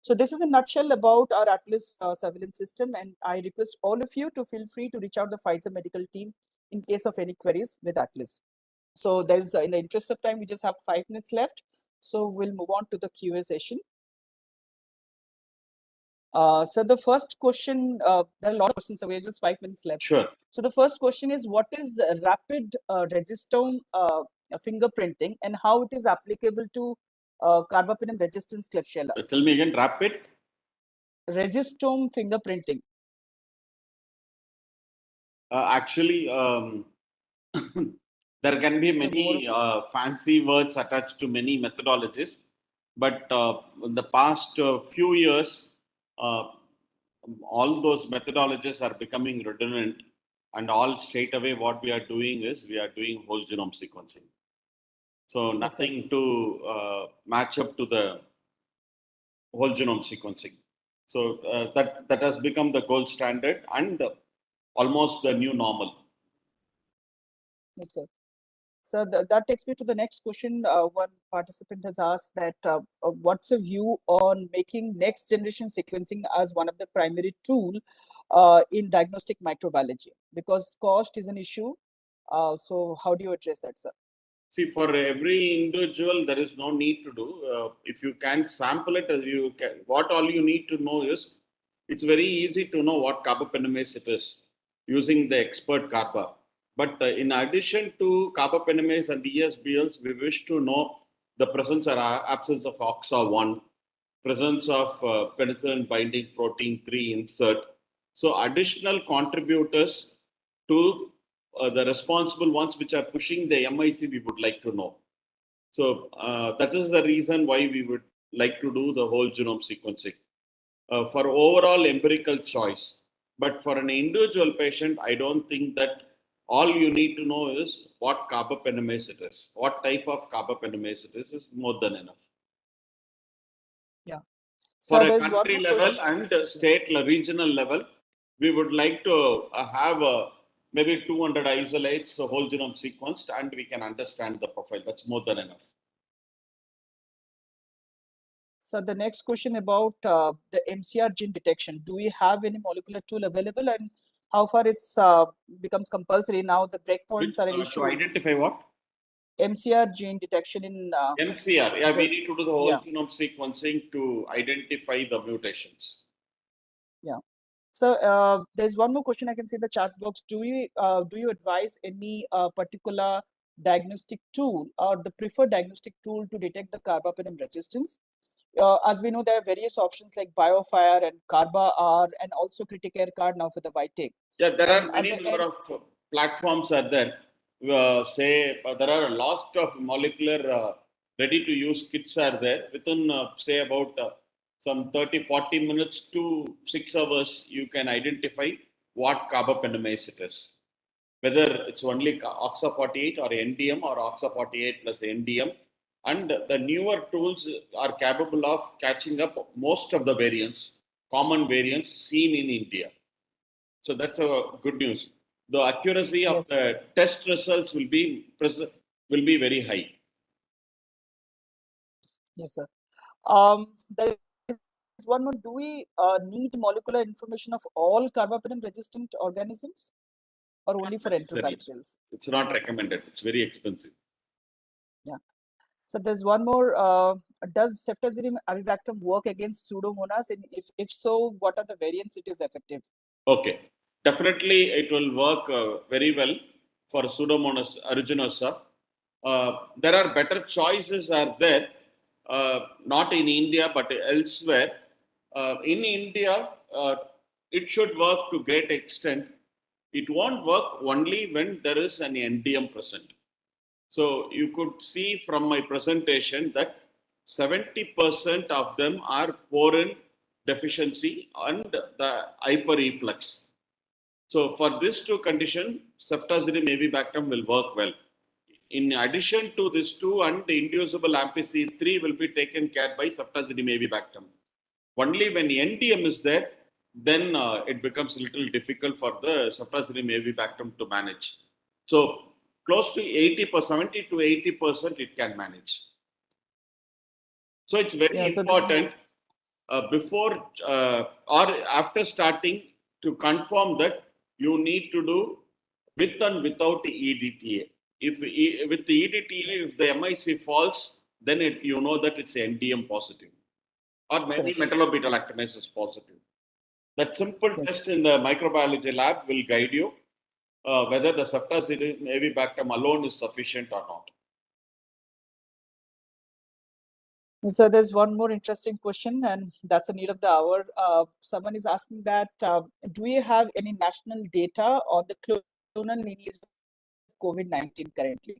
So this is a nutshell about our Atlas surveillance system, and I request all of you to feel free to reach out the Pfizer medical team in case of any queries with Atlas. So there's, in the interest of time, we just have 5 minutes left. So we'll move on to the Q&A session. So the first question, there are a lot of questions, so we have just 5 minutes left. Sure. So the first question is, what is rapid registome fingerprinting and how it is applicable to carbapenem resistance Klebsiella? Tell me again, rapid? Registome fingerprinting. Actually, there can be many fancy words attached to many methodologies, but in the past few years, all those methodologies are becoming redundant, and all straight away what we are doing is we are doing whole genome sequencing. So nothing to match up to the whole genome sequencing. So that has become the gold standard and almost the new normal. Yes, sir. So that takes me to the next question. One participant has asked that what's a view on making next generation sequencing as one of the primary tool in diagnostic microbiology, because cost is an issue. So how do you address that, sir? See, for every individual, there is no need to do. If you can sample it, you can. What all you need to know is, it's very easy to know what carbapenemase it is using the expert carba. But in addition to carbapenemase and ESBLs, we wish to know the presence or absence of OXA1, presence of penicillin binding protein 3 insert. So additional contributors to the responsible ones which are pushing the MIC, we would like to know. So that is the reason why we would like to do the whole genome sequencing for overall empirical choice. But for an individual patient, I don't think that all you need to know is what carbapenemase it is. What type of carbapenemase it is more than enough. Yeah. For a country level and state regional level, we would like to have maybe 200 isolates, the whole genome sequenced, and we can understand the profile. That's more than enough. So the next question about the MCR gene detection. Do we have any molecular tool available, and how far it becomes compulsory now? The breakpoints are an issue. To identify what? MCR gene detection in MCR. Yeah, we need to do the whole genome sequencing to identify the mutations. Yeah. So there's one more question I can see in the chat box. Do you advise any particular diagnostic tool or the preferred diagnostic tool to detect the carbapenem resistance? As we know, there are various options like BioFire and CarbaR and also Criticare card now for the Vitek. Yeah, there are many number of platforms are there. Say there are a lot of molecular ready-to-use kits are there. Within say about some 30-40 minutes to 6 hours, you can identify what carbapenemase it is. whether it's only OXA48 or NDM or OXA48 plus NDM. And the newer tools are capable of catching up most of the variants, common variants seen in India. So that's a good news. The accuracy of Yes. the test results will be very high. Yes, sir. There is one more. Do we need molecular information of all carbapenem resistant organisms or only for Necessary. enterobacterials? It's not recommended. It's very expensive. Yeah. So there's one more. Does ceftazidime avibactam work against Pseudomonas? And if so, what are the variants it is effective? Okay. Definitely, it will work very well for Pseudomonas aeruginosa. There are better choices are there, not in India but elsewhere. In India, it should work to great extent. It won't work only when there is an NDM present. So you could see from my presentation that 70% of them are porin deficiency and the hyperreflux. So for this two condition, ceftazidime avibactam will work well. In addition to this two and the inducible AMPC3 will be taken care by ceftazidime avibactam. Only when NDM is there, then it becomes a little difficult for the ceftazidime avibactam to manage. So close to 70 to 80% it can manage. So it's very important before or after starting to confirm that you need to do with and without the EDTA. If with the EDTA, if the MIC falls, then you know that it's NDM positive or maybe metallo-beta-lactamase is positive. That simple test in the microbiology lab will guide you whether the ceftazidime avibactam alone is sufficient or not. So there's one more interesting question, and that's a need of the hour. Someone is asking that, do we have any national data on the clonal lineage of COVID-19 currently?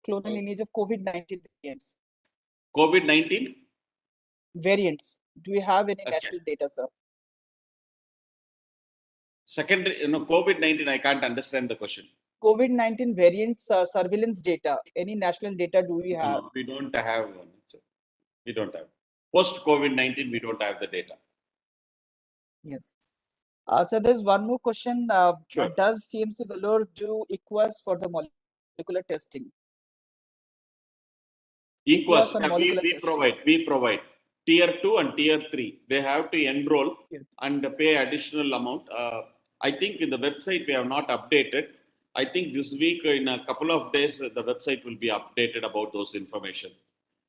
Clonal lineage of COVID-19 variants. COVID-19? Variants. Do we have any national data, sir? Secondary, COVID-19, I can't understand the question. COVID-19 variants surveillance data. Any national data do we have? No, we don't have one. We don't have. Post COVID-19, we don't have the data. Yes. So there's one more question. Sure. Does CMC Vellore do EQUAS for the molecular testing? EQUAS, on we provide. Tier 2 and Tier 3, they have to enroll and pay additional amount. I think in the website we have not updated. I think this week, in a couple of days, the website will be updated about those information.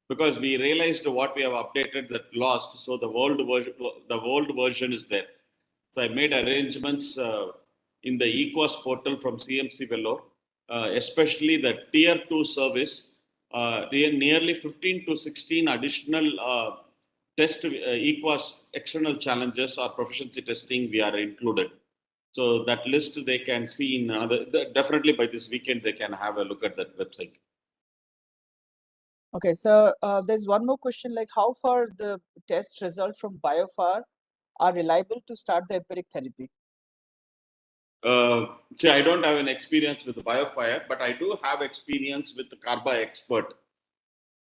Because we realized what we have updated that lost, so the old version is there. So I made arrangements in the EQUAS portal from CMC Vellore, especially the Tier 2 service. Nearly 15 to 16 additional test EQUAS external challenges or proficiency testing we are included. So that list they can see in another, definitely by this weekend they can have a look at that website. Okay, so there's one more question, like how far the test results from BioFar are reliable to start the empiric therapy? See, I don't have an experience with the BioFire, but I do have experience with the Carba Expert.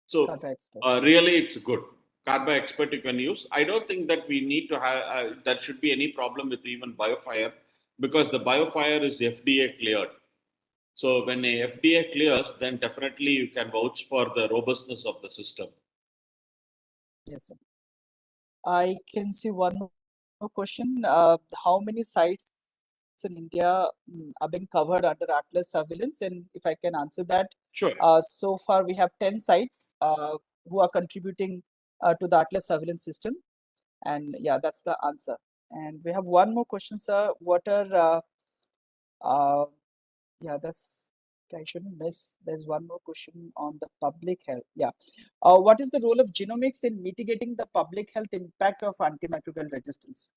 So really, it's good. Carba Expert you can use. I don't think that we need to have, that should be any problem with even BioFire, because the BioFire is FDA cleared. So when a FDA clears, then definitely you can vouch for the robustness of the system. Yes, sir. I can see one more question. How many sites in India are being covered under Atlas surveillance? And if I can answer that, sure. So far we have 10 sites who are contributing to the Atlas surveillance system. And yeah, that's the answer. And we have one more question, sir. What are, yeah, that's, I shouldn't miss. There's one more question on the public health. Yeah. What is the role of genomics in mitigating the public health impact of antimicrobial resistance?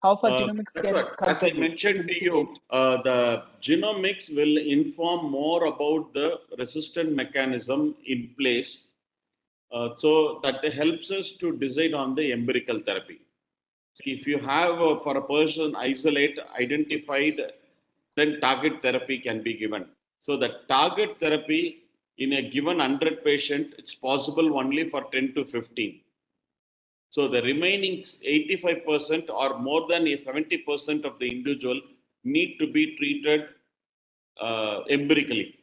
How far genomics can contribute? As I mentioned to you, the genomics will inform more about the resistant mechanism in place. So that helps us to decide on the empirical therapy. If you have, for a person, identified then target therapy can be given. So the target therapy in a given 100 patient, it's possible only for 10 to 15. So the remaining 85% or more than 70% of the individual need to be treated empirically.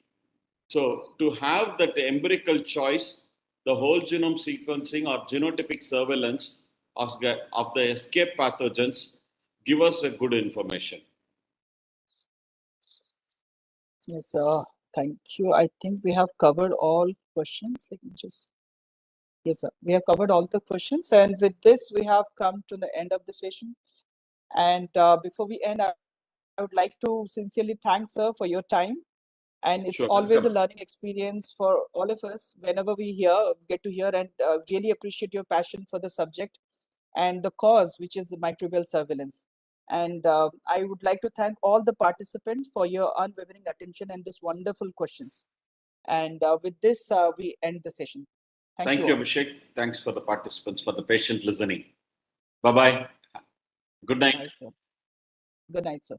So to have that empirical choice, the whole genome sequencing or genotypic surveillance of the escape pathogens give us a good information. Yes, thank you. I think we have covered all questions. Let me just, yes, sir. We have covered all the questions. And with this, we have come to the end of the session. And before we end, I would like to sincerely thank sir for your time. And it's Sure, always welcome. a learning experience for all of us whenever we get to hear, and really appreciate your passion for the subject and the cause, which is microbial surveillance. And I would like to thank all the participants for your unwavering attention and this wonderful questions. And with this, we end the session. Thank you you, all. Abhishek. Thanks for the participants, for the patient listening. Bye-bye. Good night. Bye, sir. Good night, sir.